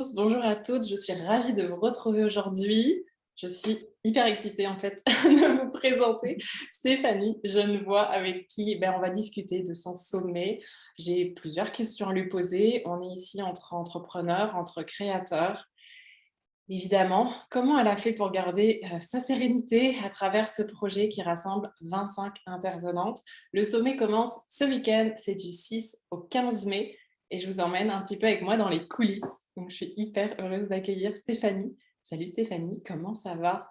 tous, bonjour à toutes. Je suis ravie de vous retrouver aujourd'hui. Je suis hyper excitée en fait de vous présenter Stéphanie Genevoix avec qui on va discuter de son sommet. J'ai plusieurs questions à lui poser. On est ici entre entrepreneurs, entre créateurs. Évidemment, comment elle a fait pour garder sa sérénité à travers ce projet qui rassemble 25 intervenantes? Le sommet commence ce week-end, c'est du 6 au 15 mai et je vous emmène un petit peu avec moi dans les coulisses. Donc, je suis hyper heureuse d'accueillir Stéphanie. Salut Stéphanie, comment ça va?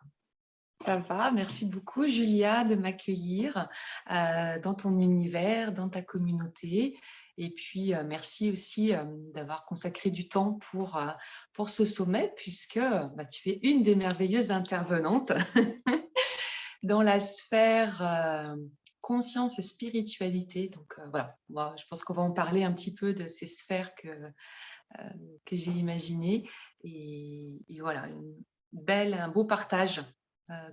Ça va, merci beaucoup Julia de m'accueillir dans ton univers, dans ta communauté. Et puis, merci aussi d'avoir consacré du temps pour ce sommet, puisque tu es une des merveilleuses intervenantes dans la sphère conscience et spiritualité. Donc voilà, moi, je pense qu'on va en parler un petit peu de ces sphères que j'ai imaginées. Et voilà, un beau partage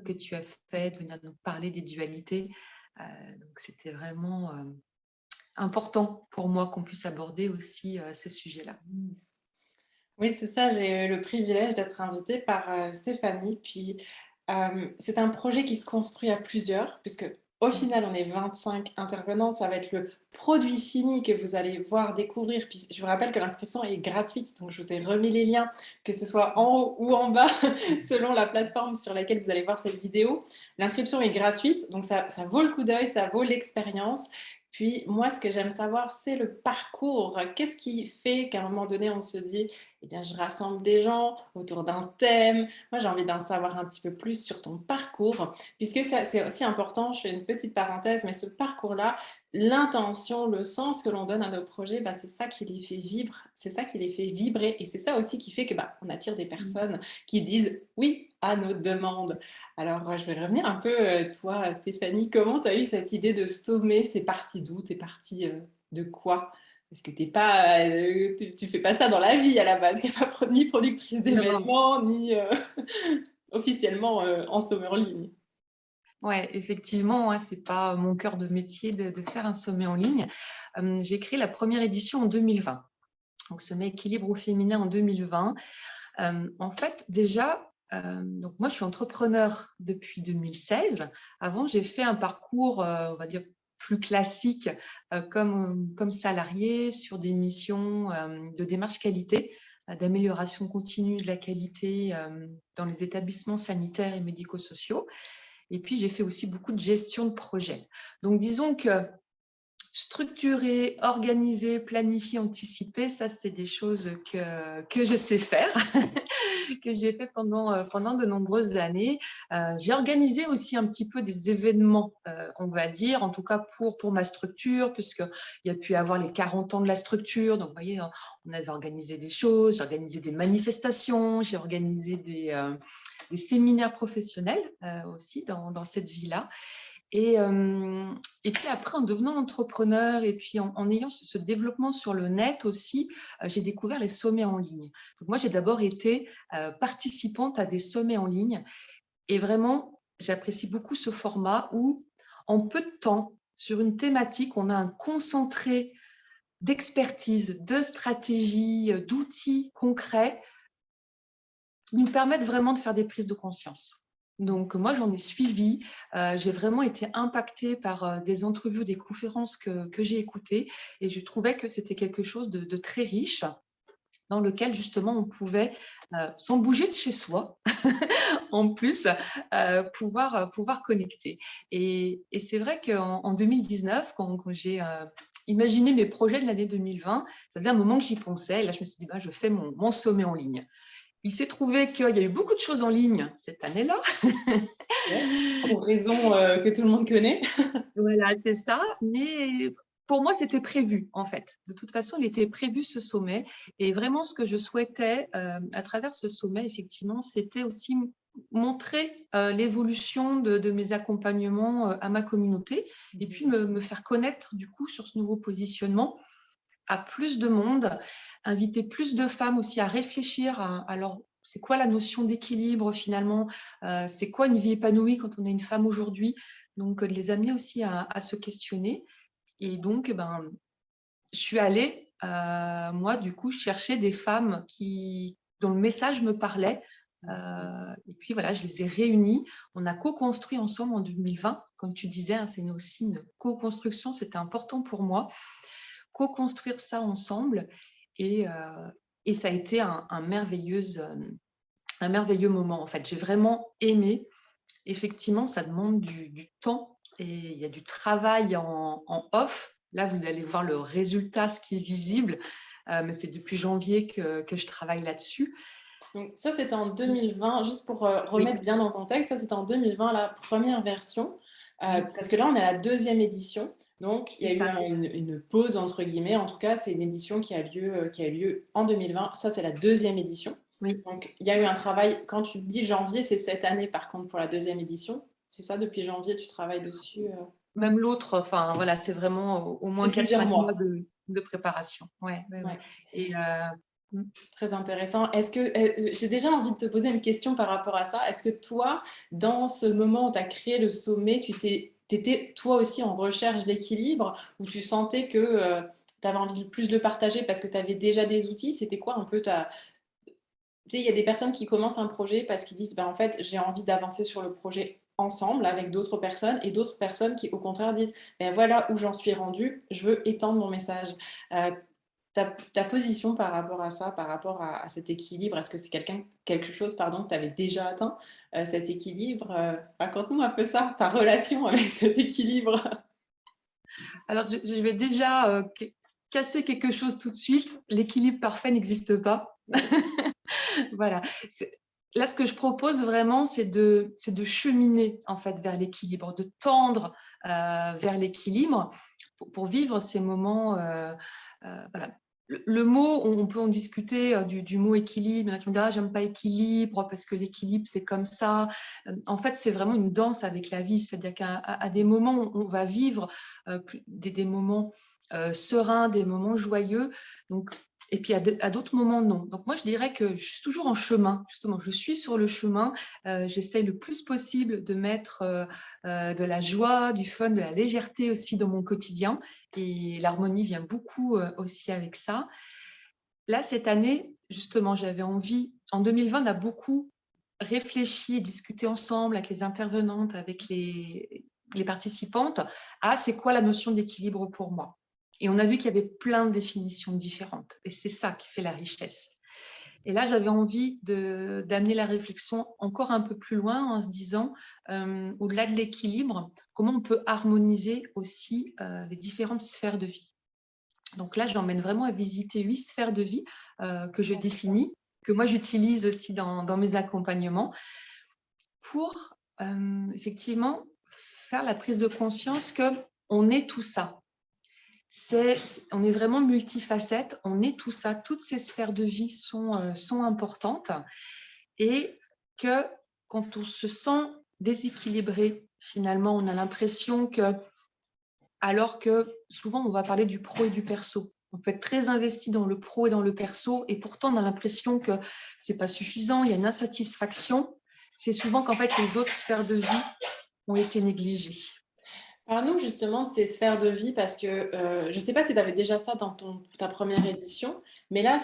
que tu as fait, de venir nous parler des dualités. Donc, c'était vraiment important pour moi qu'on puisse aborder aussi ce sujet-là. Oui, c'est ça, j'ai eu le privilège d'être invitée par Stéphanie. Puis, c'est un projet qui se construit à plusieurs, puisque au final, on est 25 intervenants. Ça va être le produit fini que vous allez voir, découvrir. Puis, je vous rappelle que l'inscription est gratuite, donc je vous ai remis les liens, que ce soit en haut ou en bas, selon la plateforme sur laquelle vous allez voir cette vidéo. L'inscription est gratuite, donc ça vaut le coup d'œil, ça vaut l'expérience. Puis, moi, ce que j'aime savoir, c'est le parcours. Qu'est-ce qui fait qu'à un moment donné, on se dit eh bien, je rassemble des gens autour d'un thème. Moi, j'ai envie d'en savoir un petit peu plus sur ton parcours, puisque c'est aussi important, je fais une petite parenthèse, mais ce parcours-là, l'intention, le sens que l'on donne à nos projets, c'est ça qui les fait vivre, c'est ça qui les fait vibrer, et c'est ça aussi qui fait que on attire des personnes qui disent oui à nos demandes. Alors, je vais revenir un peu, toi, Stéphanie, comment tu as eu cette idée de Stommer? C'est parti d'où? T'es partie de quoi? Parce que t'es pas, tu fais pas ça dans la vie à la base. Tu n'es pas ni productrice Non. d'événements, ni officiellement en sommeur en ligne. Ouais, effectivement, hein, c'est pas mon cœur de métier de faire un sommet en ligne. J'ai créé la première édition en 2020. Donc, sommet équilibre au féminin en 2020. En fait, déjà, donc moi, je suis entrepreneur depuis 2016. Avant, j'ai fait un parcours, on va dire, plus classique comme salarié sur des missions de démarche qualité, d'amélioration continue de la qualité dans les établissements sanitaires et médico-sociaux. Et puis, j'ai fait aussi beaucoup de gestion de projet. Donc, disons que structurer, organiser, planifier, anticiper, ça, c'est des choses que je sais faire, que j'ai fait pendant de nombreuses années. J'ai organisé aussi un petit peu des événements, on va dire, en tout cas pour ma structure, puisqu'il y a pu avoir les 40 ans de la structure. Donc, vous voyez, on avait organisé des choses, j'ai organisé des manifestations, j'ai organisé des séminaires professionnels aussi dans cette vie-là. Et, et puis après, en devenant entrepreneur et puis en ayant ce développement sur le net aussi, j'ai découvert les sommets en ligne. Donc moi, j'ai d'abord été participante à des sommets en ligne et vraiment, j'apprécie beaucoup ce format où, en peu de temps, sur une thématique, on a un concentré d'expertise, de stratégie, d'outils concrets qui nous permettent vraiment de faire des prises de conscience. Donc, moi, j'en ai suivi. J'ai vraiment été impactée par des entrevues, des conférences que j'ai écoutées et je trouvais que c'était quelque chose de très riche dans lequel, justement, on pouvait, sans bouger de chez soi, en plus, pouvoir connecter. Et c'est vrai qu'en 2019, quand j'ai imaginé mes projets de l'année 2020, ça faisait un moment que j'y pensais. Et là, je me suis dit, je fais mon sommet en ligne. Il s'est trouvé qu'il y a eu beaucoup de choses en ligne cette année-là. Ouais. Pour raison que tout le monde connaît. Voilà, c'est ça. Mais pour moi, c'était prévu, en fait. De toute façon, il était prévu ce sommet. Et vraiment, ce que je souhaitais à travers ce sommet, effectivement, c'était aussi montrer l'évolution de mes accompagnements à ma communauté et puis me faire connaître, du coup, sur ce nouveau positionnement à plus de monde, inviter plus de femmes aussi à réfléchir à leur c'est quoi la notion d'équilibre finalement, c'est quoi une vie épanouie quand on est une femme aujourd'hui, donc de les amener aussi à se questionner. Et donc je suis allée moi du coup chercher des femmes dont le message me parlait. Et puis voilà, je les ai réunis. On a co-construit ensemble en 2020. Comme tu disais, hein, c'est aussi une co-construction, c'était important pour moi. Co-construire ça ensemble. Et ça a été un merveilleux moment, en fait. J'ai vraiment aimé. Effectivement, ça demande du temps et il y a du travail en off. Là, vous allez voir le résultat, ce qui est visible. Mais c'est depuis janvier que je travaille là-dessus. Donc ça, c'était en 2020, juste pour Oui, remettre bien dans le contexte, ça c'était en 2020 la première version, oui, parce que là on est à la deuxième édition, donc il c'est y a eu ça. une pause entre guillemets, en tout cas c'est une édition qui a eu lieu en 2020, ça c'est la deuxième édition. Oui. Donc il y a eu un travail, quand tu dis janvier, c'est cette année par contre pour la deuxième édition, c'est ça, depuis janvier tu travailles dessus Même l'autre, enfin voilà, c'est vraiment au moins C'est plusieurs 4-5 mois mois. de préparation. Ouais, ouais, ouais. Ouais. Et mm, Très intéressant. Est-ce que j'ai déjà envie de te poser une question par rapport à ça? Est-ce que toi, dans ce moment où tu as créé le sommet, t'étais toi aussi en recherche d'équilibre, ou tu sentais que tu avais envie de plus le partager parce que tu avais déjà des outils? C'était quoi un peu ta... Tu sais, il y a des personnes qui commencent un projet parce qu'ils disent, ben, en fait, j'ai envie d'avancer sur le projet ensemble avec d'autres personnes, et d'autres personnes qui, au contraire, disent, ben voilà où j'en suis rendue, je veux étendre mon message. Euh, ta position par rapport à ça, par rapport à cet équilibre, est-ce que c'est quelque chose pardon, que tu avais déjà atteint, cet équilibre raconte-nous un peu ça, ta relation avec cet équilibre. alors, je vais déjà casser quelque chose tout de suite. L'équilibre parfait n'existe pas. Oui. Voilà. Là, ce que je propose vraiment, c'est de cheminer en fait vers l'équilibre, de tendre vers l'équilibre pour vivre ces moments. Voilà. Le mot, on peut en discuter du mot équilibre. Il y en a qui vont dire, ah, j'aime pas équilibre parce que l'équilibre, c'est comme ça. En fait, c'est vraiment une danse avec la vie. C'est-à-dire qu'à des moments, on va vivre des moments sereins, des moments joyeux. Donc, et puis à d'autres moments, non. Donc moi, je dirais que je suis toujours en chemin, justement. Je suis sur le chemin. J'essaye le plus possible de mettre de la joie, du fun, de la légèreté aussi dans mon quotidien. Et l'harmonie vient beaucoup aussi avec ça. Là, cette année, justement, j'avais envie, en 2020, on a beaucoup réfléchi et discuté ensemble avec les intervenantes, avec les participantes, à c'est quoi la notion d'équilibre pour moi. Et on a vu qu'il y avait plein de définitions différentes. Et c'est ça qui fait la richesse. Et là, j'avais envie d'amener la réflexion encore un peu plus loin en se disant, au-delà de l'équilibre, comment on peut harmoniser aussi les différentes sphères de vie. Donc là, j'emmène vraiment à visiter 8 sphères de vie que je définis, que moi j'utilise aussi dans mes accompagnements pour effectivement faire la prise de conscience qu'on est tout ça. On est vraiment multifacette, on est tout ça, toutes ces sphères de vie sont importantes et que quand on se sent déséquilibré, finalement, on a l'impression que, alors que souvent on va parler du pro et du perso, on peut être très investi dans le pro et dans le perso et pourtant on a l'impression que c'est pas suffisant, il y a une insatisfaction, c'est souvent qu'en fait les autres sphères de vie ont été négligées. Parle-nous justement de ces sphères de vie parce que je ne sais pas si tu avais déjà ça dans ta première édition, mais là,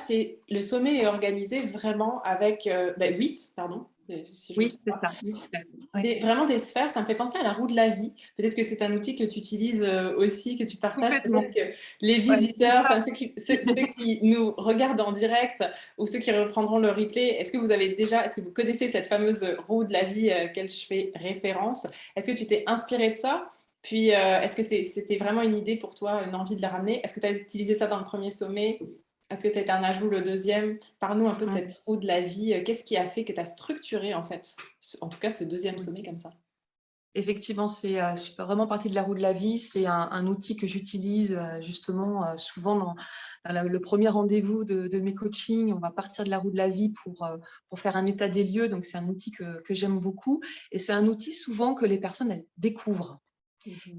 le sommet est organisé vraiment avec 8, pardon, si je me Oui, trompe c'est pas. ça. Oui, oui. Vraiment des sphères, ça me fait penser à la roue de la vie. Peut-être que c'est un outil que tu utilises aussi, que tu partages. Peut-être Complètement. que les Ouais, c'est visiteurs, ça. enfin, ceux qui nous regardent en direct ou ceux qui reprendront le replay, est-ce que vous connaissez cette fameuse roue de la vie à laquelle je fais référence? Est-ce que tu t'es inspiré de ça? Puis, est-ce que c'était vraiment une idée pour toi, une envie de la ramener? Est-ce que tu as utilisé ça dans le premier sommet? Est-ce que c'était un ajout le deuxième? Parle-nous un peu de cette roue de la vie. Qu'est-ce qui a fait que tu as structuré, en fait, en tout cas, ce deuxième sommet comme ça? Effectivement, je fais vraiment partie de la roue de la vie. C'est un outil que j'utilise justement souvent dans le premier rendez-vous de mes coachings. On va partir de la roue de la vie pour faire un état des lieux. Donc, c'est un outil que j'aime beaucoup. Et c'est un outil souvent que les personnes elles découvrent.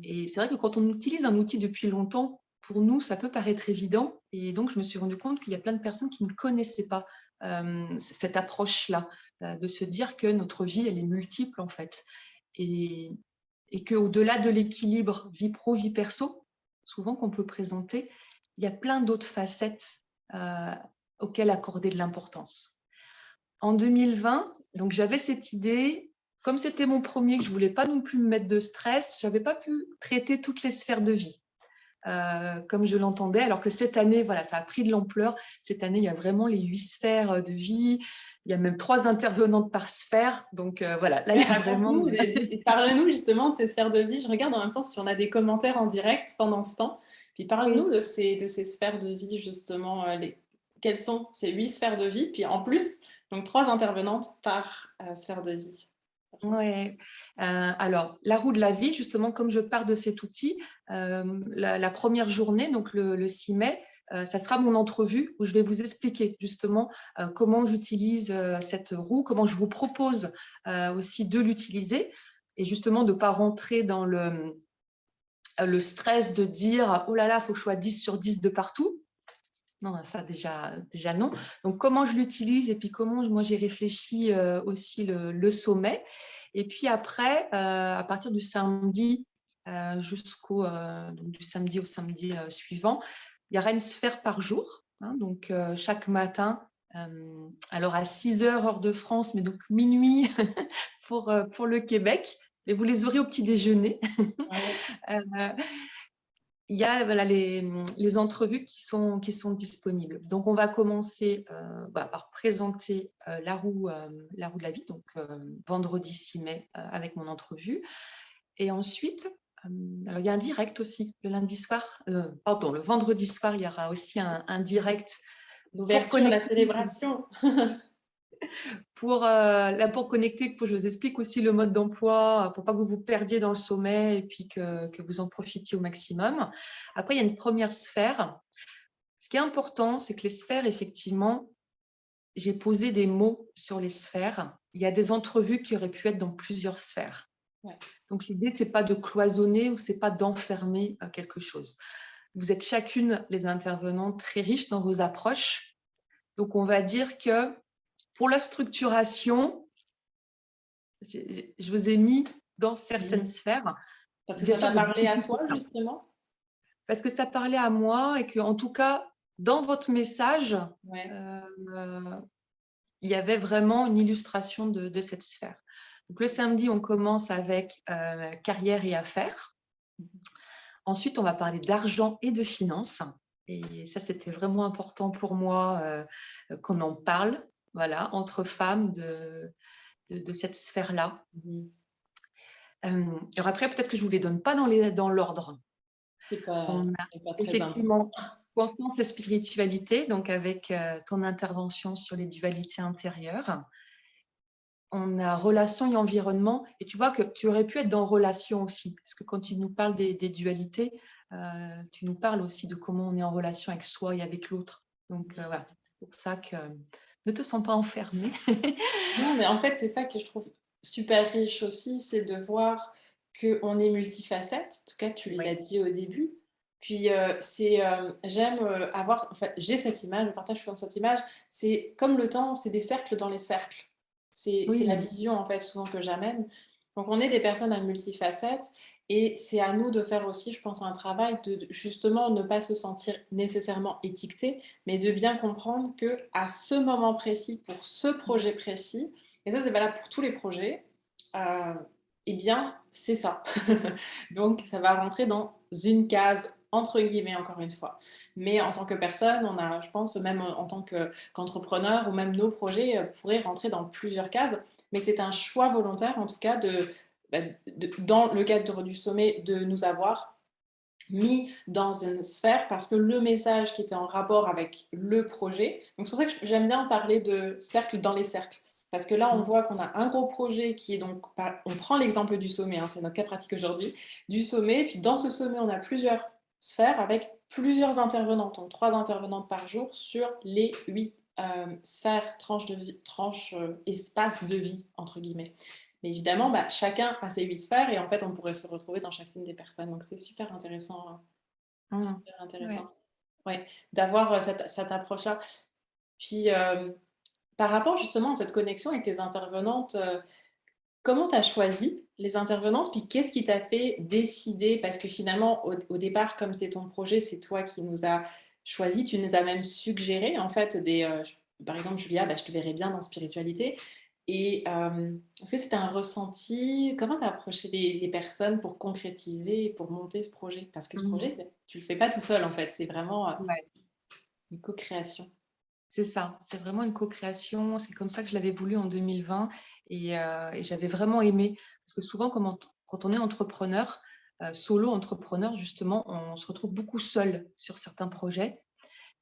Et c'est vrai que quand on utilise un outil depuis longtemps, pour nous, ça peut paraître évident. Et donc, je me suis rendu compte qu'il y a plein de personnes qui ne connaissaient pas cette approche-là, de se dire que notre vie, elle est multiple en fait. Et, et qu'au-delà de l'équilibre vie pro, vie perso, souvent qu'on peut présenter, il y a plein d'autres facettes auxquelles accorder de l'importance. En 2020, donc j'avais cette idée, comme c'était mon premier, que je ne voulais pas non plus me mettre de stress, je n'avais pas pu traiter toutes les sphères de vie comme je l'entendais, alors que cette année, voilà, ça a pris de l'ampleur. Cette année, il y a vraiment les 8 sphères de vie, il y a même 3 intervenantes par sphère, donc voilà, là, il y a vraiment… Raconte-nous, parle-nous justement de ces sphères de vie. Je regarde en même temps si on a des commentaires en direct pendant ce temps. Puis parle-nous Oui. de ces sphères de vie, justement. Quelles sont ces 8 sphères de vie? Puis en plus, donc 3 intervenantes par sphère de vie. Ouais. Alors, la roue de la vie, justement, comme je pars de cet outil, la première journée, donc le 6 mai, ça sera mon entrevue où je vais vous expliquer justement comment j'utilise cette roue, comment je vous propose aussi de l'utiliser et justement de ne pas rentrer dans le stress de dire « Oh là là, il faut que je sois 10 sur 10 de partout ». Non, ça déjà non. Donc, comment je l'utilise et puis comment moi j'ai réfléchi aussi le sommet. Et puis après, à partir du samedi du samedi au samedi suivant, il y aura une sphère par jour. Hein, donc, chaque matin, alors à 6 heures, heure de France, mais donc minuit pour le Québec. Et vous les aurez au petit déjeuner. Ouais. Il y a voilà, les entrevues qui sont disponibles. Donc, on va commencer par présenter la roue de la vie, donc vendredi 6 mai avec mon entrevue. Et ensuite, alors il y a un direct aussi le lundi soir, le vendredi soir, il y aura aussi un direct pour L'ouverture, la connecter. célébration. Pour connecter, je vous explique aussi le mode d'emploi pour pas que vous vous perdiez dans le sommet et puis que vous en profitiez au maximum. Après, il y a une première sphère. Ce qui est important, c'est que les sphères, effectivement, j'ai posé des mots sur les sphères. Il y a des entrevues qui auraient pu être dans plusieurs sphères. Ouais. Donc, l'idée, ce n'est pas de cloisonner ou ce n'est pas d'enfermer quelque chose. Vous êtes chacune, les intervenants, très riches dans vos approches. Donc, on va dire que pour la structuration, je vous ai mis dans certaines sphères. Parce que Bien ça sûr, t'a vous êtes parlé beaucoup à plus toi, que ça. justement? Parce que ça parlait à moi et que, en tout cas, dans votre message, Ouais. il y avait vraiment une illustration de cette sphère. Donc, le samedi, on commence avec carrière et affaires. Ensuite, on va parler d'argent et de finances. Et ça, c'était vraiment important pour moi qu'on en parle, voilà, entre femmes de cette sphère-là. Alors après, peut-être que je ne vous les donne pas dans l'ordre. C'est On a pas très important. effectivement conscience et spiritualité, donc avec ton intervention sur les dualités intérieures. On a relation et environnement. Et tu vois que tu aurais pu être dans relation aussi, parce que quand tu nous parles des dualités, tu nous parles aussi de comment on est en relation avec soi et avec l'autre. Donc voilà, c'est pour ça que ne te sens pas enfermée. Non, mais en fait, c'est ça que je trouve super riche aussi, c'est de voir qu'on est multifacette. En tout cas, tu l'as Oui. dit au début. Puis, j'aime avoir, en fait, j'ai cette image, je partage souvent cette image, c'est comme le temps, c'est des cercles dans les cercles. C'est la Oui. vision, en fait, souvent que j'amène. Donc, on est des personnes à multifacettes et c'est à nous de faire aussi, je pense, un travail de justement ne pas se sentir nécessairement étiqueté, mais de bien comprendre que à ce moment précis, pour ce projet précis, et ça c'est valable pour tous les projets, eh bien c'est ça. Donc ça va rentrer dans une case entre guillemets encore une fois. Mais en tant que personne, on a, je pense, même en tant qu'entrepreneur ou même nos projets pourraient rentrer dans plusieurs cases. Mais c'est un choix volontaire en tout cas dans le cadre du sommet de nous avoir mis dans une sphère parce que le message qui était en rapport avec le projet, donc c'est pour ça que j'aime bien parler de cercle dans les cercles, parce que là on voit qu'on a un gros projet qui est donc, on prend l'exemple du sommet, hein, c'est notre cas pratique aujourd'hui, du sommet, puis dans ce sommet on a plusieurs sphères avec plusieurs intervenantes, donc 3 intervenantes par jour sur les 8 sphères, tranches de vie, espaces de vie, entre guillemets. Mais évidemment, chacun a ses 8 sphères et en fait, on pourrait se retrouver dans chacune des personnes. Donc, c'est super intéressant. Super Ouais. intéressant. Ouais, d'avoir cette approche-là. Puis, par rapport justement à cette connexion avec les intervenantes, comment tu as choisi les intervenantes? Puis, qu'est-ce qui t'a fait décider? Parce que finalement, au départ, comme c'est ton projet, c'est toi qui nous as choisi. Tu nous as même suggéré, en fait, par exemple, Julia, bah, je te verrais bien dans spiritualité. Et est-ce que c'était un ressenti? Comment tu as approché les personnes pour concrétiser et pour monter ce projet? Parce que ce Mhm. projet, tu le fais pas tout seul en fait, c'est vraiment Ouais. une co-création. C'est ça, c'est vraiment une co-création. C'est comme ça que je l'avais voulu en 2020 et j'avais vraiment aimé. Parce que souvent, quand on est entrepreneur, solo entrepreneur, justement, on se retrouve beaucoup seul sur certains projets.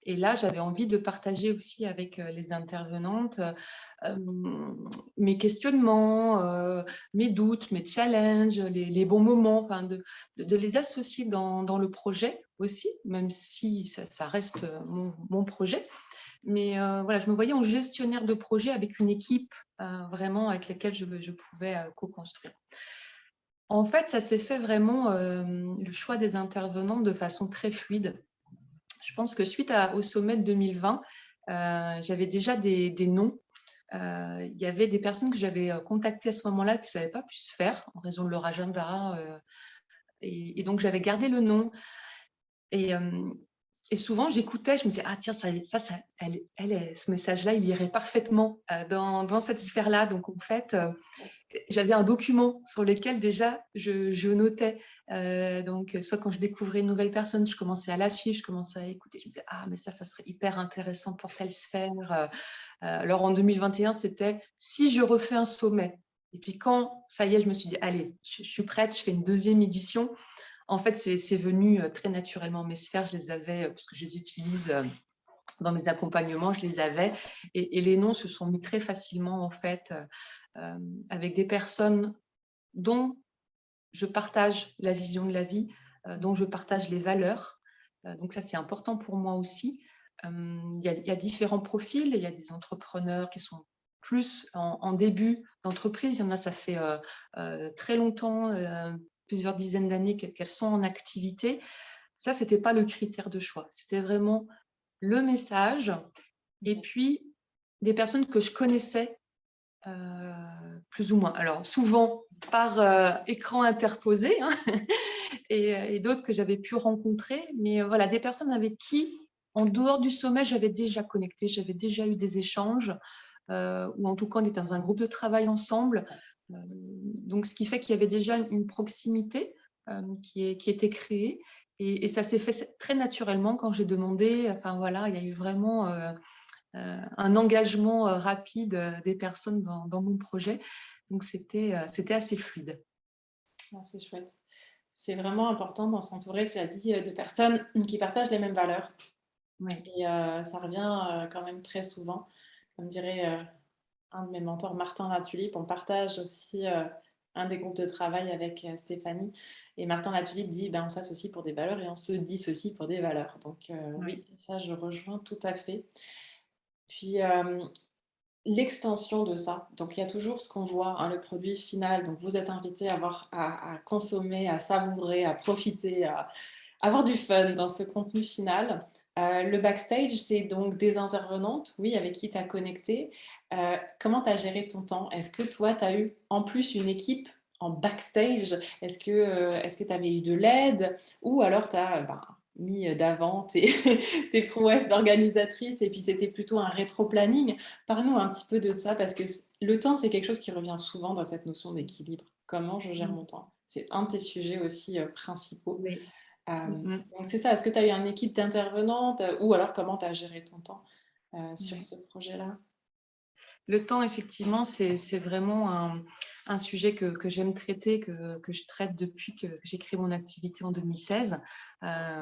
Et là, j'avais envie de partager aussi avec les intervenantes mes questionnements, mes doutes, mes challenges, les bons moments, enfin de les associer dans le projet aussi, même si ça reste mon projet. Mais voilà, je me voyais en gestionnaire de projet avec une équipe vraiment avec laquelle je pouvais co-construire. En fait, ça s'est fait vraiment le choix des intervenants de façon très fluide. Je pense que suite au sommet de 2020, j'avais déjà des noms. Il y avait des personnes que j'avais contactées à ce moment-là qui ne savaient pas pu se faire en raison de leur agenda. Et donc, j'avais gardé le nom. Et, et souvent, j'écoutais, je me disais, ah tiens, ce message-là, il irait parfaitement dans cette sphère-là. Donc, en fait, j'avais un document sur lequel déjà je notais. Donc, soit quand je découvrais une nouvelle personne, je commençais à la suivre, je commençais à écouter. Je me disais, ah, mais ça serait hyper intéressant pour telle sphère. Alors, en 2021, c'était si je refais un sommet. Et puis, quand ça y est, je me suis dit, allez, je suis prête, je fais une deuxième édition. En fait, c'est venu très naturellement. Mes sphères, je les avais, parce que je les utilise dans mes accompagnements, je les avais. Et les noms se sont mis très facilement, en fait, avec des personnes dont je partage la vision de la vie, dont je partage les valeurs. Donc ça, c'est important pour moi aussi. Il y a différents profils. Il y a des entrepreneurs qui sont plus en début d'entreprise. Il y en a, ça fait très longtemps, plusieurs dizaines d'années qu'elles sont en activité. Ça, ce n'était pas le critère de choix. C'était vraiment le message et puis des personnes que je connaissais plus ou moins. Alors, souvent par écran interposé hein, et d'autres que j'avais pu rencontrer. Mais voilà, des personnes avec qui, en dehors du sommet, j'avais déjà connecté, j'avais déjà eu des échanges, ou en tout cas, on était dans un groupe de travail ensemble. Donc, ce qui fait qu'il y avait déjà une proximité qui était créée. Et ça s'est fait très naturellement quand j'ai demandé. Enfin, voilà, il y a eu vraiment un engagement rapide des personnes dans mon projet. Donc, c'était assez fluide. Ah, c'est chouette. C'est vraiment important dans s'entourer, tu as dit, de personnes qui partagent les mêmes valeurs. Ouais. Et ça revient quand même très souvent. Comme dirait un de mes mentors, Martin Latulippe, on partage aussi un des groupes de travail avec Stéphanie. Et Martin Latulippe dit, ben, on s'associe pour des valeurs et on se dissocie pour des valeurs. Donc Ouais. oui, ça je rejoins tout à fait. Puis l'extension de ça. Donc il y a toujours ce qu'on voit, hein, le produit final. Donc vous êtes invité à consommer, à savourer, à profiter, à avoir du fun dans ce contenu final. Le backstage, c'est donc des intervenantes, oui, avec qui tu as connecté. Comment tu as géré ton temps? Est-ce que toi, tu as eu en plus une équipe en backstage? Est-ce que tu avais eu de l'aide? Ou alors tu as mis d'avant tes prouesses d'organisatrice et puis c'était plutôt un rétro-planning? Parle-nous un petit peu de ça parce que le temps, c'est quelque chose qui revient souvent dans cette notion d'équilibre. Comment je gère Mm. mon temps? C'est un de tes sujets aussi principaux. Oui. Mm, Donc c'est ça, est-ce que tu as eu une équipe d'intervenantes ou alors comment tu as géré ton temps sur ouais. ce projet-là? Le temps, effectivement, c'est vraiment un sujet que j'aime traiter, que je traite depuis que j'ai créé mon activité en 2016,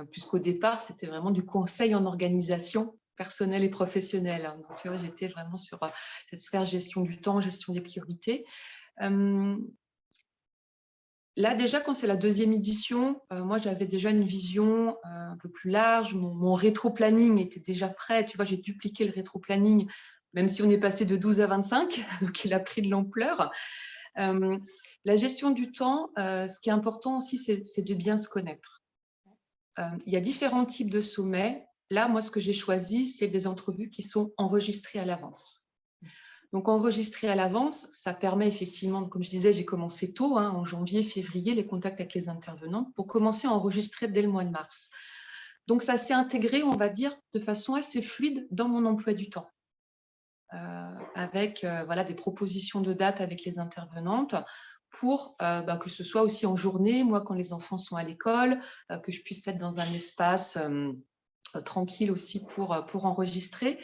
puisqu'au départ, c'était vraiment du conseil en organisation personnelle et professionnelle. Hein. Donc, tu vois, j'étais vraiment sur cette sphère gestion du temps, gestion des priorités. Là, déjà, quand c'est la deuxième édition, moi, j'avais déjà une vision un peu plus large. Mon rétro-planning était déjà prêt. Tu vois, j'ai dupliqué le rétro-planning, même si on est passé de 12 à 25, donc il a pris de l'ampleur. La gestion du temps, ce qui est important aussi, c'est de bien se connaître. Il y a différents types de sommets. Là, moi, ce que j'ai choisi, c'est des entrevues qui sont enregistrées à l'avance. Donc, enregistrer à l'avance, ça permet effectivement, comme je disais, j'ai commencé tôt, hein, en janvier, février, les contacts avec les intervenantes pour commencer à enregistrer dès le mois de mars. Donc, ça s'est intégré, on va dire, de façon assez fluide dans mon emploi du temps. avec voilà, des propositions de date avec les intervenantes pour que ce soit aussi en journée, moi, quand les enfants sont à l'école, que je puisse être dans un espace tranquille aussi pour enregistrer.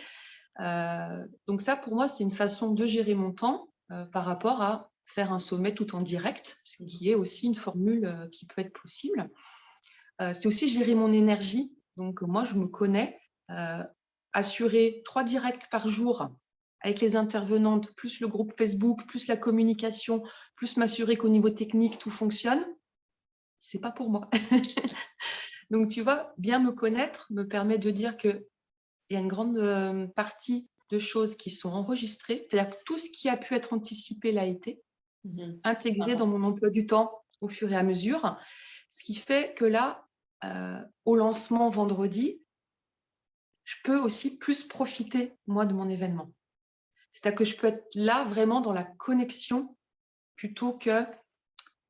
Donc ça, pour moi, c'est une façon de gérer mon temps par rapport à faire un sommet tout en direct, ce qui est aussi une formule qui peut être possible. C'est aussi gérer mon énergie. Donc moi, je me connais, assurer 3 directs par jour avec les intervenantes, plus le groupe Facebook, plus la communication, plus m'assurer qu'au niveau technique, tout fonctionne, c'est pas pour moi. Donc, tu vois, bien me connaître me permet de dire qu'il y a une grande partie de choses qui sont enregistrées, c'est-à-dire que tout ce qui a pu être anticipé l'a été, intégré dans mon emploi du temps au fur et à mesure, ce qui fait que là, au lancement vendredi, je peux aussi plus profiter, moi, de mon événement. C'est-à-dire que je peux être là vraiment dans la connexion plutôt que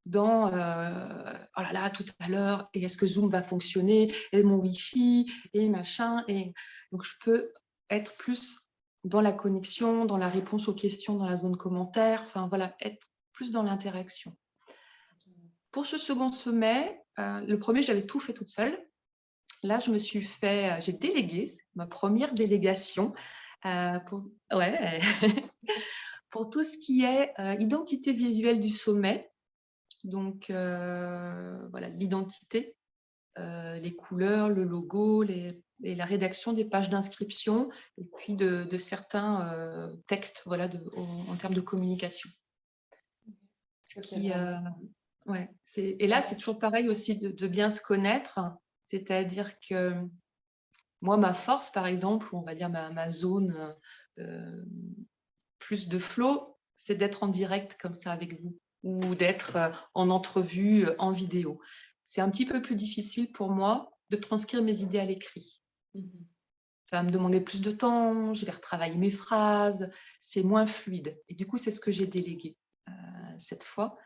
dans oh là là, tout à l'heure, et est-ce que Zoom va fonctionner, et mon Wi-Fi, et machin. Et donc, je peux être plus dans la connexion, dans la réponse aux questions, dans la zone commentaire, enfin voilà, être plus dans l'interaction. Pour ce second sommet, le premier, j'avais tout fait toute seule. Là, j'ai délégué ma première délégation ouais, pour tout ce qui est identité visuelle du sommet. Donc, voilà, l'identité, les couleurs, le logo, et la rédaction des pages d'inscription, et puis de certains textes, voilà, en termes de communication. Ouais, et là, c'est toujours pareil aussi de bien se connaître, c'est-à-dire que moi, ma force, par exemple, on va dire ma zone plus de flow, c'est d'être en direct comme ça avec vous, ou d'être en entrevue, en vidéo. C'est un petit peu plus difficile pour moi de transcrire mes idées à l'écrit. Ça va me demander plus de temps, je vais retravailler mes phrases, c'est moins fluide. Et du coup, c'est ce que j'ai délégué cette fois,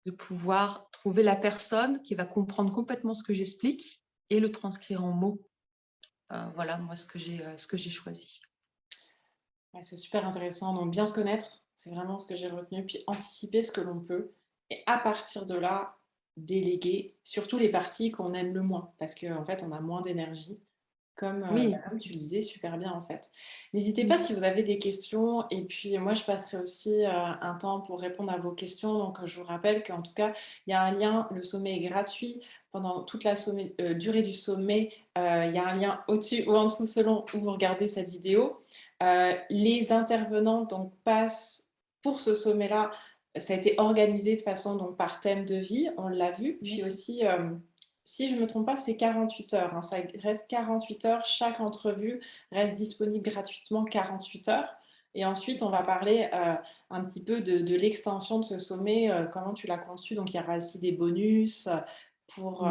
de pouvoir trouver la personne qui va comprendre complètement ce que j'explique et le transcrire en mots. Voilà, moi, ce que j'ai choisi. Ouais, c'est super intéressant. Donc, bien se connaître, c'est vraiment ce que j'ai retenu. Puis anticiper ce que l'on peut. Et à partir de là, déléguer, surtout les parties qu'on aime le moins. Parce qu'en fait, on a moins d'énergie. Oui. Comme tu le disais super bien en fait. N'hésitez pas si vous avez des questions et puis moi je passerai aussi un temps pour répondre à vos questions. Donc je vous rappelle qu'en tout cas il y a un lien, le sommet est gratuit pendant toute la durée du sommet. Il y a un lien au-dessus ou en dessous selon où vous regardez cette vidéo. Les intervenants donc passent pour ce sommet-là. Ça a été organisé de façon donc par thème de vie, on l'a vu. Puis aussi si je ne me trompe pas, c'est 48 heures. Ça reste 48 heures. Chaque entrevue reste disponible gratuitement 48 heures. Et ensuite, on va parler un petit peu de l'extension de ce sommet, comment tu l'as conçu. Donc, il y aura aussi des bonus pour,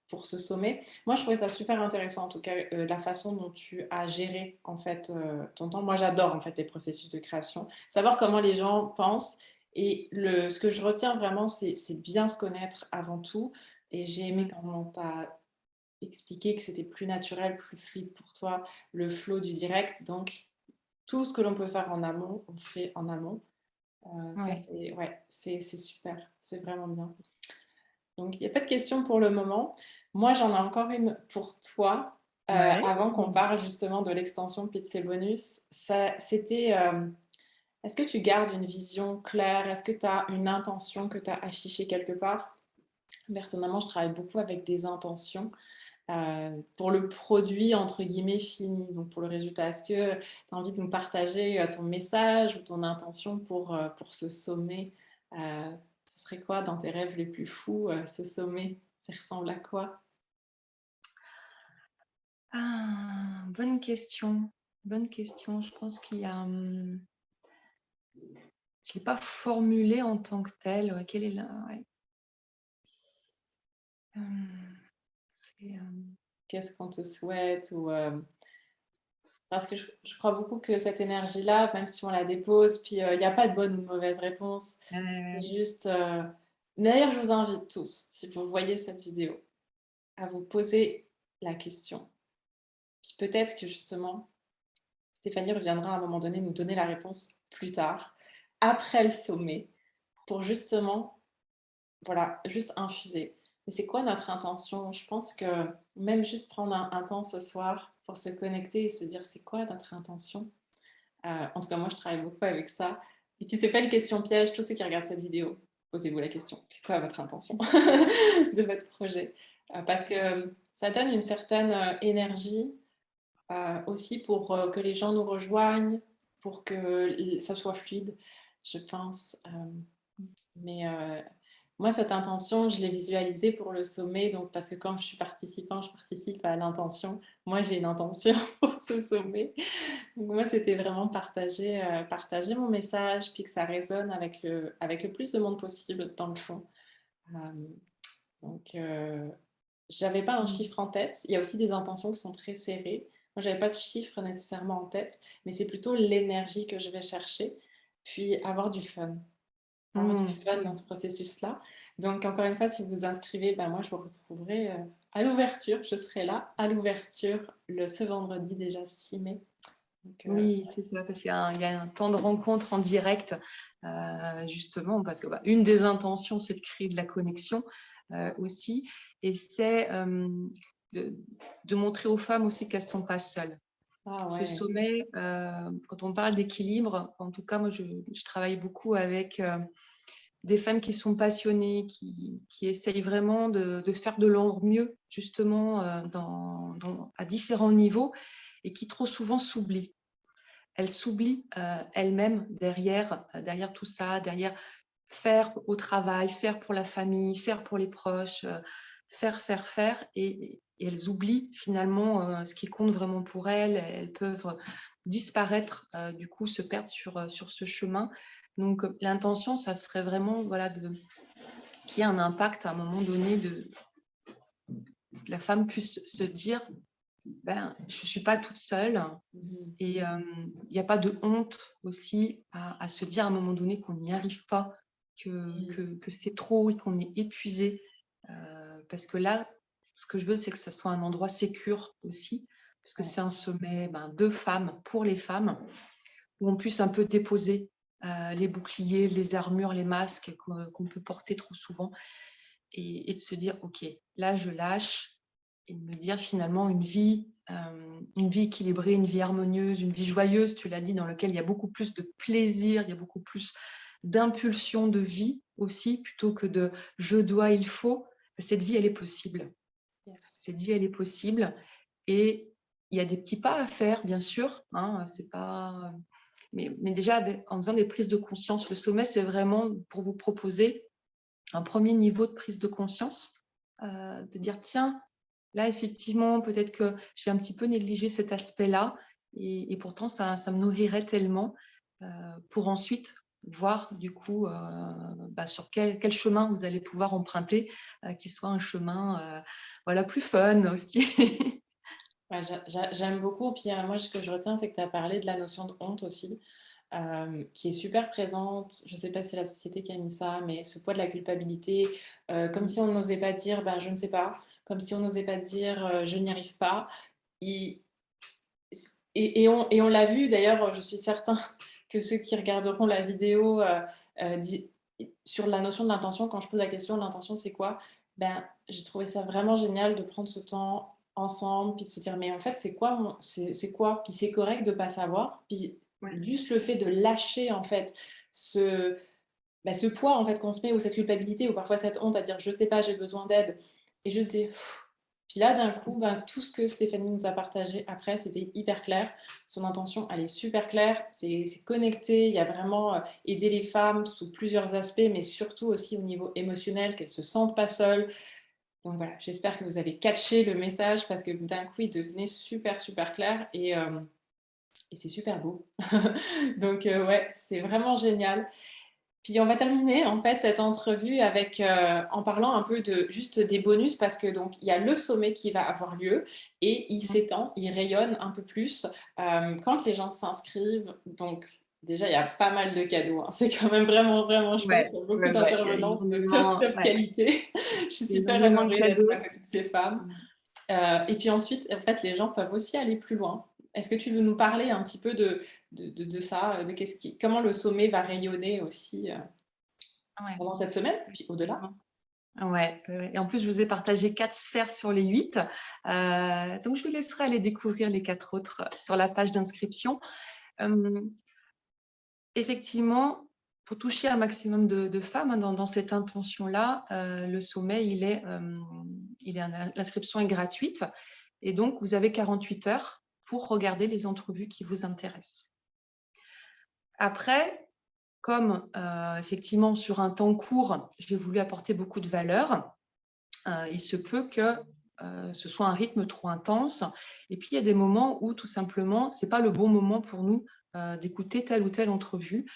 pour ce sommet. Moi, je trouvais ça super intéressant, en tout cas, la façon dont tu as géré en fait ton temps. Moi, j'adore en fait les processus de création, savoir comment les gens pensent. Et ce que je retiens vraiment, c'est bien se connaître avant tout. Et j'ai aimé quand on t'a expliqué que c'était plus naturel, plus fluide pour toi, le flow du direct. Donc, tout ce que l'on peut faire en amont, on fait en amont. Ça, c'est super. C'est vraiment bien. Donc, il n'y a pas de questions pour le moment. Moi, j'en ai encore une pour toi. Avant qu'on parle justement de l'extension Pixel Bonus, c'était est-ce que tu gardes une vision claire? Est-ce que tu as une intention que tu as affichée quelque part? Personnellement, je travaille beaucoup avec des intentions pour le produit, entre guillemets, fini, donc pour le résultat. Est-ce que tu as envie de nous partager ton message ou ton intention pour ce sommet Ce serait quoi dans tes rêves les plus fous, ce sommet? Ça ressemble à quoi? Bonne question. Bonne question. Je pense qu'il y a... je ne l'ai pas formulé en tant que tel. Ouais, quelle est la... ouais. Qu'est-ce qu'on te souhaite ou, parce que je crois beaucoup que cette énergie-là, même si on la dépose, puis il n'y a pas de bonne ou de mauvaise réponse. C'est juste... D'ailleurs, je vous invite tous, si vous voyez cette vidéo, à vous poser la question. Puis peut-être que justement, Stéphanie reviendra à un moment donné nous donner la réponse plus tard, après le sommet, pour justement, voilà, juste infuser. Mais c'est quoi notre intention? Je pense que même juste prendre un temps ce soir pour se connecter et se dire c'est quoi notre intention? En tout cas, moi, je travaille beaucoup avec ça. Et puis, c'est pas une question piège. Tous ceux qui regardent cette vidéo, posez-vous la question. C'est quoi votre intention de votre projet? Parce que ça donne une certaine énergie aussi pour que les gens nous rejoignent, pour que ça soit fluide, je pense. Mais moi, cette intention, je l'ai visualisée pour le sommet, donc parce que quand je suis participant, je participe à l'intention. Moi, j'ai une intention pour ce sommet. Donc moi, c'était vraiment partager mon message, puis que ça résonne avec le plus de monde possible dans le fond. Euh, donc, j'avais pas un chiffre en tête. Il y a aussi des intentions qui sont très serrées. Moi, j'avais pas de chiffre nécessairement en tête, mais c'est plutôt l'énergie que je vais chercher, puis avoir du fun dans ce processus-là. Donc, encore une fois, si vous vous inscrivez, ben moi, je vous retrouverai à l'ouverture. Je serai là à l'ouverture ce vendredi déjà 6 mai. Donc, Oui, c'est ça, parce qu'il y a un temps de rencontre en direct, justement, parce que une des intentions, c'est de créer de la connexion aussi, et c'est de, de montrer aux femmes aussi qu'elles ne sont pas seules. ah Ce ouais. sommet, quand on parle d'équilibre, en tout cas, moi, je travaille beaucoup avec des femmes qui sont passionnées, qui essayent vraiment de faire de leur mieux, justement, à différents niveaux, et qui trop souvent s'oublient. Elles s'oublient elles-mêmes derrière tout ça, derrière faire au travail, faire pour la famille, faire pour les proches, faire, et elles oublient finalement ce qui compte vraiment pour elles. Elles peuvent disparaître, du coup, se perdre sur ce chemin. Donc, l'intention, ça serait vraiment, voilà, qu'il y ait un impact à un moment donné, que la femme puisse se dire, je ne suis pas toute seule. Mhm. Et il n'y a pas de honte aussi à se dire à un moment donné qu'on n'y arrive pas, que c'est trop et qu'on est épuisé. Parce que là, ce que je veux, c'est que ça soit un endroit sécure aussi, parce que Ouais. c'est un sommet de femmes, pour les femmes, où on puisse un peu déposer les boucliers, les armures, les masques qu'on peut porter trop souvent, et de se dire, OK, là, je lâche, et de me dire finalement une vie équilibrée, une vie harmonieuse, une vie joyeuse, tu l'as dit, dans laquelle il y a beaucoup plus de plaisir, il y a beaucoup plus d'impulsion de vie aussi, plutôt que de je dois, il faut. Cette vie, elle est possible. Yes. Cette vie, elle est possible. Et il y a des petits pas à faire, bien sûr. Hein, c'est pas... mais déjà, en faisant des prises de conscience, le sommet, c'est vraiment pour vous proposer un premier niveau de prise de conscience, de dire, tiens, là, effectivement, peut-être que j'ai un petit peu négligé cet aspect-là, et pourtant, ça me nourrirait tellement, pour ensuite voir, du coup, sur quel chemin vous allez pouvoir emprunter, qui soit un chemin voilà, plus fun aussi. Ouais, j'aime beaucoup. Puis moi, ce que je retiens, c'est que tu as parlé de la notion de honte aussi, qui est super présente. Je ne sais pas si c'est la société qui a mis ça, mais ce poids de la culpabilité, comme si on n'osait pas dire ben, je ne sais pas, comme si on n'osait pas dire je n'y arrive pas. Et, et on l'a vu, d'ailleurs, je suis certain que ceux qui regarderont la vidéo sur la notion de l'intention, quand je pose la question l'intention c'est quoi, ben, j'ai trouvé ça vraiment génial de prendre ce temps ensemble, puis de se dire mais en fait c'est quoi, c'est quoi, puis c'est correct de pas savoir, puis Ouais. juste le fait de lâcher en fait ce, ce poids en fait qu'on se met, ou cette culpabilité, ou parfois cette honte à dire je sais pas, j'ai besoin d'aide, et je dis puis là, d'un coup, ben, tout ce que Stéphanie nous a partagé après, c'était hyper clair. Son intention, elle est super claire. C'est connecté. Il y a vraiment aider les femmes sous plusieurs aspects, mais surtout aussi au niveau émotionnel, qu'elles ne se sentent pas seules. Donc voilà, j'espère que vous avez catché le message, parce que d'un coup, il devenait super, super clair, et c'est super beau. Donc ouais, c'est vraiment génial. Puis on va terminer en fait cette entrevue avec en parlant un peu de juste des bonus, parce que donc il y a le sommet qui va avoir lieu et il s'étend, il rayonne un peu plus quand les gens s'inscrivent. Donc déjà il y a pas mal de cadeaux, hein. C'est quand même vraiment vraiment chouette. Ouais, Il y a beaucoup ouais, ouais. Il y a d'intervenantes de top énormément, top ouais, qualité. Je suis il y a super énormément de honorée d'être cadeaux. à côté de ces femmes. Et puis ensuite en fait les gens peuvent aussi aller plus loin. Est-ce que tu veux nous parler un petit peu de ça, comment le sommet va rayonner aussi Ouais, pendant cette semaine, puis au-delà? effectivement. Ouais, et en plus, je vous ai partagé 4 sphères sur les 8. Donc je vous laisserai aller découvrir les 4 autres sur la page d'inscription. Hem, Effectivement, pour toucher un maximum de femmes, hein, dans cette intention-là, le sommet, l'inscription est gratuite et donc vous avez 48 heures pour regarder les entrevues qui vous intéressent. Après, comme, effectivement sur un temps court, j'ai voulu apporter beaucoup de valeur, il se peut que, ce soit un rythme trop intense et puis il y a des moments où tout simplement, c'est pas le bon moment pour nous, d'écouter telle ou telle entrevue,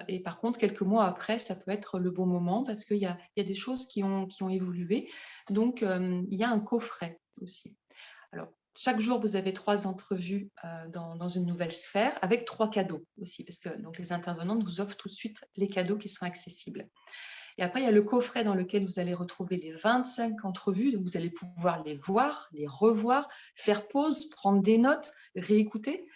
et par contre quelques mois après, ça peut être le bon moment parce qu'il y a des choses qui ont évolué. Donc, il y a un coffret aussi. Alors, chaque jour, vous avez 3 entrevues, dans une nouvelle sphère avec 3 cadeaux aussi parce que donc les intervenantes vous offrent tout de suite les cadeaux qui sont accessibles. Et après, il y a le coffret dans lequel vous allez retrouver les 25 entrevues. Donc, vous allez pouvoir les voir, les revoir, faire pause, prendre des notes, réécouter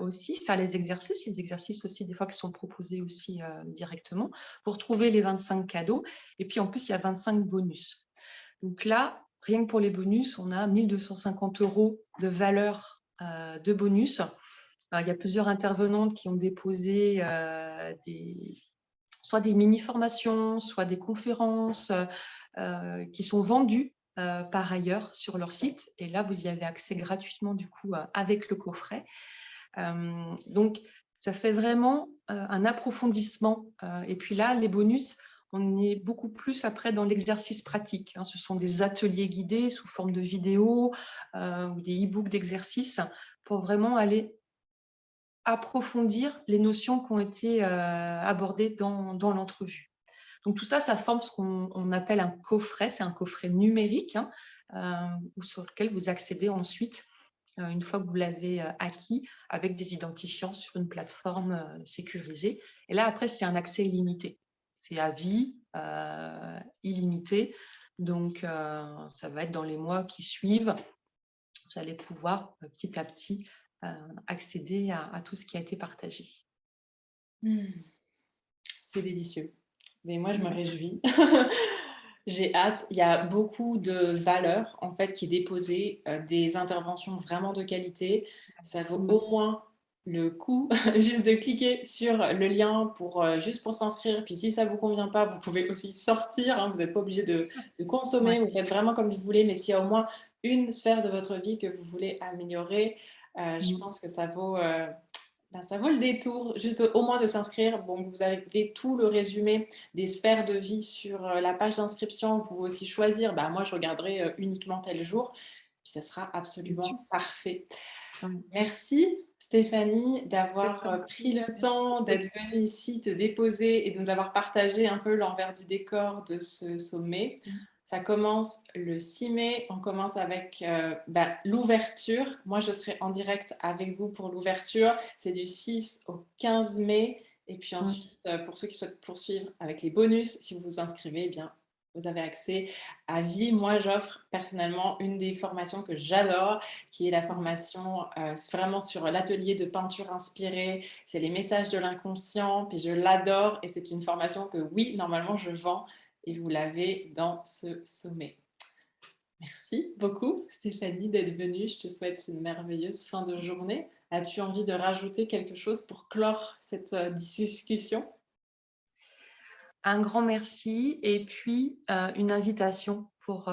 aussi, faire les exercices aussi des fois qui sont proposés aussi directement pour trouver les 25 cadeaux. Et puis, en plus, il y a 25 bonus. Donc là, rien que pour les bonus, on a 1 250 € de valeur de bonus. Alors, il y a plusieurs intervenantes qui ont déposé soit des mini-formations, soit des conférences qui sont vendues par ailleurs sur leur site. Et là, vous y avez accès gratuitement du coup avec le coffret. Donc, ça fait vraiment un approfondissement. Et puis là, les bonus, on est beaucoup plus après dans l'exercice pratique, hein. Ce sont des ateliers guidés sous forme de vidéos ou des e-books d'exercices pour vraiment aller approfondir les notions qui ont été abordées dans l'entrevue. Donc tout ça, ça forme ce qu'on appelle un coffret. C'est un coffret numérique, hein, sur lequel vous accédez ensuite, une fois que vous l'avez acquis, avec des identifiants sur une plateforme sécurisée. Et là, après, c'est un accès illimité. C'est à vie, illimité. Donc, ça va être dans les mois qui suivent. Vous allez pouvoir petit à petit accéder à tout ce qui a été partagé. Mmh, c'est délicieux. Mais moi, je me réjouis. J'ai hâte. Il y a beaucoup de valeur, en fait, qui est déposée, des interventions vraiment de qualité. Ça vaut Mm. au moins le coup juste de cliquer sur le lien juste pour s'inscrire. Puis si ça vous convient pas, vous pouvez aussi sortir, hein. Vous n'êtes pas obligé de Ouais. consommer. Vous faites vraiment comme vous voulez. Mais s'il y a au moins une sphère de votre vie que vous voulez améliorer, je Mm. pense que ça vaut le détour, juste au moins de s'inscrire. Bon, vous avez tout le résumé des sphères de vie sur la page d'inscription. Vous pouvez aussi choisir, bah, moi je regarderai uniquement tel jour, puis ça sera Bien sûr. absolument parfait. Ouais. Merci Stéphanie C'est d'avoir pas pris mal. le Merci temps beaucoup. d'être venue ici te déposer et de nous avoir partagé un peu l'envers du décor de ce sommet. Mm. Ça commence le 6 mai, on commence avec l'ouverture. Moi, je serai en direct avec vous pour l'ouverture. C'est du 6 au 15 mai. Et puis Mm. ensuite, pour ceux qui souhaitent poursuivre avec les bonus, si vous vous inscrivez, eh bien, vous avez accès à vie. Moi, j'offre personnellement une des formations que j'adore, qui est la formation vraiment sur l'atelier de peinture inspirée. C'est les messages de l'inconscient, puis je l'adore. Et c'est une formation que, oui, normalement, je vends et vous l'avez dans ce sommet. Merci beaucoup Stéphanie d'être venue. Je te souhaite une merveilleuse fin de journée. As-tu envie de rajouter quelque chose pour clore cette discussion? Un grand merci et puis une invitation pour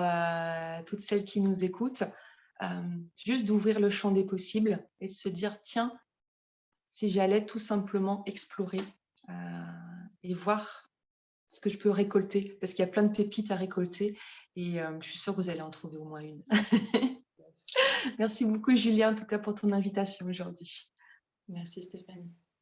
toutes celles qui nous écoutent, juste d'ouvrir le champ des possibles et de se dire tiens, si j'allais tout simplement explorer euh, et voir ce que je peux récolter, parce qu'il y a plein de pépites à récolter et je suis sûre que vous allez en trouver au moins une. Merci beaucoup Julia en tout cas pour ton invitation aujourd'hui. Merci Stéphanie.